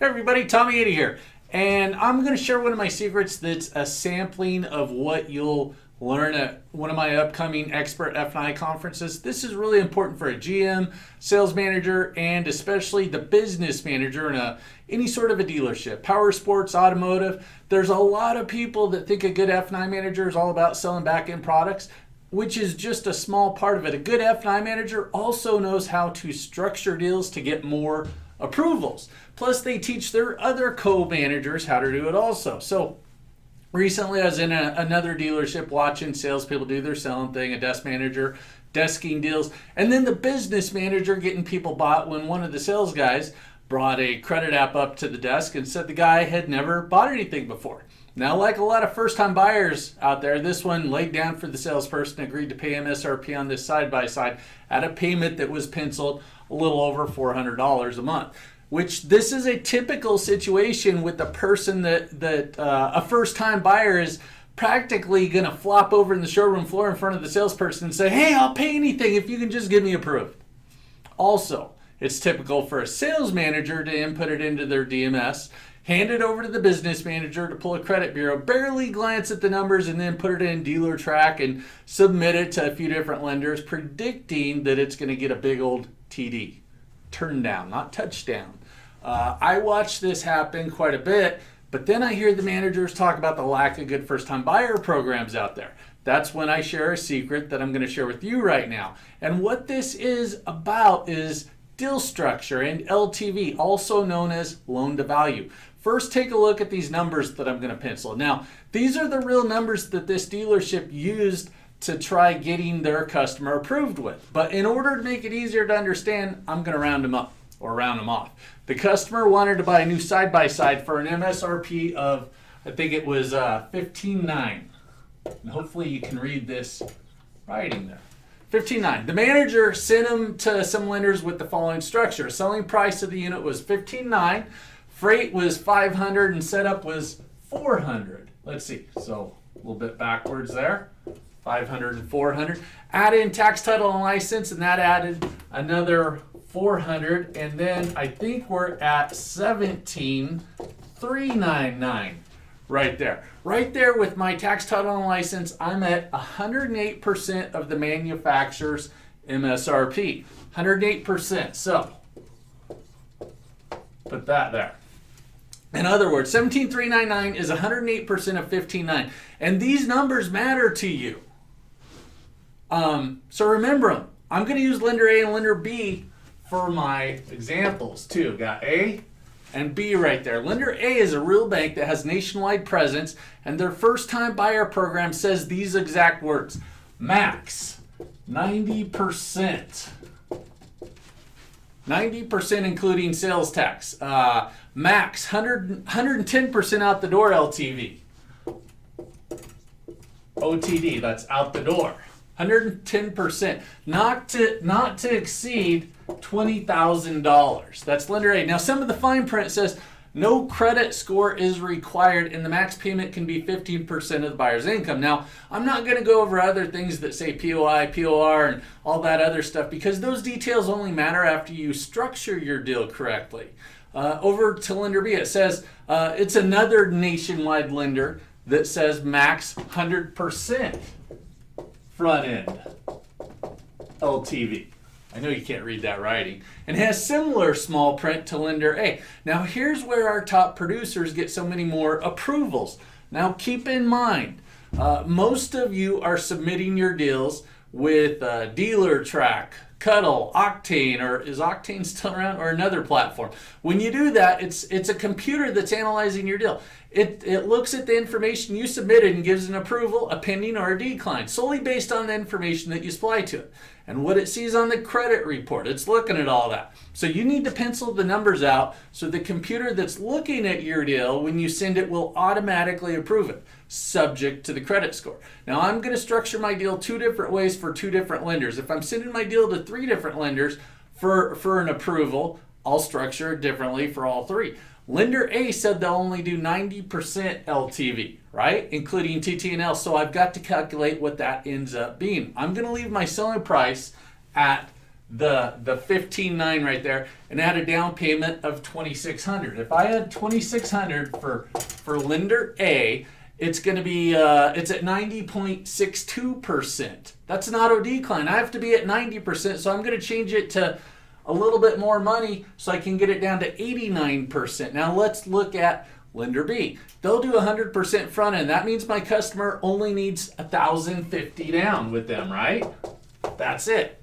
Hey everybody, Tommy Ady here, and I'm going to share one of my secrets that's a sampling of what you'll learn at one of my upcoming expert F&I conferences. This is really important for a GM, sales manager, and especially the business manager in any sort of a dealership, Powersports, automotive. There's a lot of people that think a good F&I manager is all about selling back-end products, which is just a small part of it. A good F&I manager also knows how to structure deals to get more approvals. Plus, they teach their other co-managers how to do it also. So recently, I was in another dealership watching salespeople do their selling thing, a desk manager desking deals, and then the business manager getting people bought when one of the sales guys brought a credit app up to the desk and said the guy had never bought anything before. Now, like a lot of first-time buyers out there, this one laid down for the salesperson, agreed to pay MSRP on this side-by-side at a payment that was penciled a little over $400 a month, which this is a typical situation with the person that a first-time buyer is practically going to flop over in the showroom floor in front of the salesperson and say, hey, I'll pay anything if you can just get me approved. Also, it's typical for a sales manager to input it into their DMS, hand it over to the business manager to pull a credit bureau, barely glance at the numbers, and then put it in dealer track and submit it to a few different lenders, predicting that it's going to get a big old TD. Turn down, not touchdown. I watch this happen quite a bit, but then I hear the managers talk about the lack of good first-time buyer programs out there. That's when I share a secret that I'm going to share with you right now. And what this is about is deal structure and LTV, also known as loan to value. First, take a look at these numbers that I'm going to pencil. Now, these are the real numbers that this dealership used to try getting their customer approved with. But in order to make it easier to understand, I'm going to round them up or round them off. The customer wanted to buy a new side-by-side for an MSRP of, I think it was $15,900. And hopefully you can read this writing there. $15,900. The manager sent him to some lenders with the following structure. Selling price of the unit was $15,900. Freight was $500 and setup was $400. Let's see. So a little bit backwards there. $500 and $400. Add in tax, title, and license, and that added another $400. And then I think we're at $17,399 right there. Right there with my tax, title, and license, I'm at 108% of the manufacturer's MSRP. 108%. So put that there. In other words, $17,399 is 108% of $15,900. And these numbers matter to you. So remember them. I'm going to use lender A and lender B for my examples too. Got A and B right there. Lender A is a real bank that has nationwide presence, and their first-time buyer program says these exact words. Max 90%. 90% including sales tax. Max 110% out the door LTV. OTD, that's out the door. 110%. Not to exceed $20,000. That's lender A. Now, some of the fine print says no credit score is required and the max payment can be 15% of the buyer's income. Now, I'm not going to go over other things that say POI, POR, and all that other stuff because those details only matter after you structure your deal correctly. Over to lender B, it says it's another nationwide lender that says max 100% front end LTV. I know you can't read that writing. And has similar small print to lender A. Now here's where our top producers get so many more approvals. Now keep in mind, most of you are submitting your deals with Dealer Track, Cuddle, Octane, or is Octane still around, or another platform. When you do that, it's a computer that's analyzing your deal. It looks at the information you submitted and gives an approval, a pending, or a decline, solely based on the information that you supply to it. And what it sees on the credit report, it's looking at all that. So you need to pencil the numbers out so the computer that's looking at your deal, when you send it, will automatically approve it, subject to the credit score. Now I'm going to structure my deal two different ways for two different lenders. If I'm sending my deal to three different lenders for an approval, I'll structure it differently for all three. Lender A said they'll only do 90% LTV, right? Including TT&L. So I've got to calculate what that ends up being. I'm going to leave my selling price at the 15.9 right there and add a down payment of 2,600. If I had 2,600 for lender A, it's going to be it's at 90.62%. That's an auto decline. I have to be at 90%, so I'm going to change it to a little bit more money so I can get it down to 89%. Now let's look at lender B. They'll do 100% front end. That means my customer only needs $1,050 down with them, right? That's it.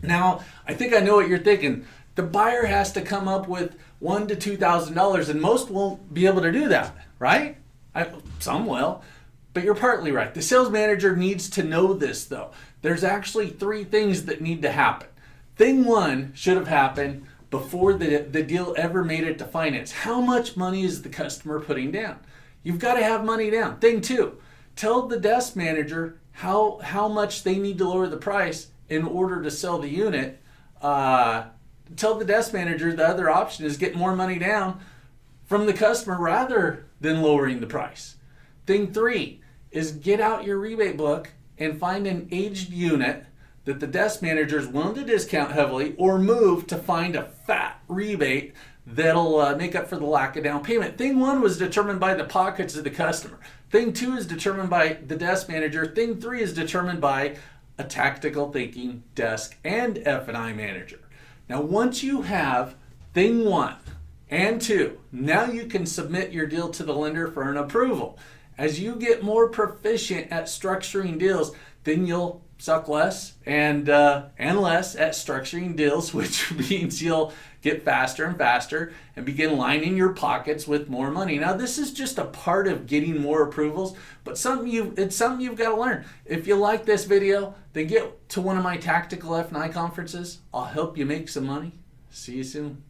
Now, I think I know what you're thinking. The buyer has to come up with $1,000 to $2,000, and most won't be able to do that, right? Some will, but you're partly right. The sales manager needs to know this, though. There's actually 3 things that need to happen. Thing 1 should have happened before the deal ever made it to finance. How much money is the customer putting down? You've got to have money down. Thing 2, tell the desk manager how much they need to lower the price in order to sell the unit. Tell the desk manager the other option is get more money down from the customer rather than lowering the price. Thing 3 is get out your rebate book and find an aged unit that the desk manager is willing to discount heavily or move to find a fat rebate that'll make up for the lack of down payment. Thing 1 was determined by the pockets of the customer. Thing 2 is determined by the desk manager. Thing 3 is determined by a tactical thinking desk and F&I manager. Now, once you have thing 1 and 2, now you can submit your deal to the lender for an approval. As you get more proficient at structuring deals, then you'll suck less and less at structuring deals, which means you'll get faster and faster and begin lining your pockets with more money. Now, this is just a part of getting more approvals, but it's something you've got to learn. If you like this video, then get to one of my tactical F&I conferences. I'll help you make some money. See you soon.